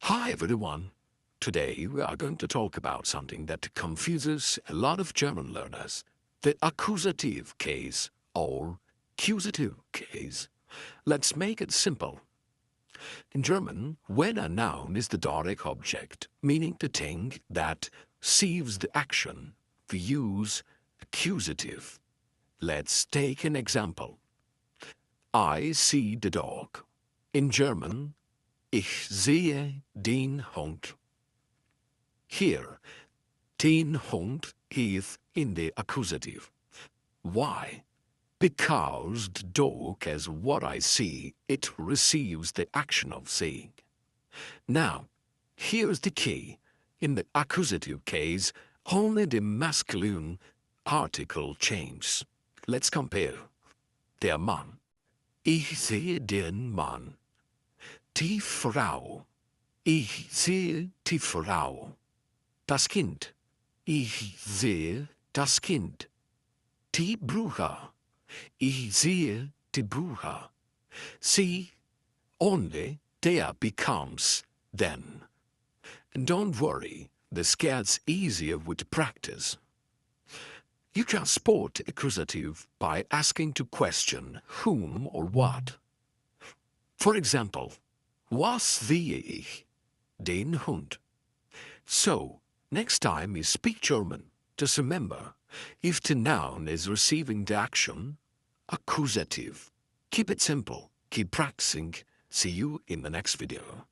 Hi everyone! Today we are going to talk about something that confuses a lot of German learners, the accusative case or accusative case. Let's make it simple. In German, when a noun is the direct object, meaning the thing that receives the action, we use accusative. Let's take an example. I see the dog. In German, ich sehe den Hund. Here, den Hund is in the accusative. Why? Because the dog is what I see, it receives the action of seeing. Now, here's the key. In the accusative case, only the masculine article changes. Let's compare. Der Mann. Ich sehe den Mann. Die Frau. Ich sehe die Frau. Das Kind. Ich sehe das Kind. Die Bücher. Ich sehe die Bücher. See, only there becomes then. And don't worry, this gets easier with practice. You can spot accusative by asking to question whom or what. For example, was sehe ich den Hund? So, next time you speak German, just remember, if the noun is receiving the action, accusative. Keep it simple, keep practicing. See you in the next video.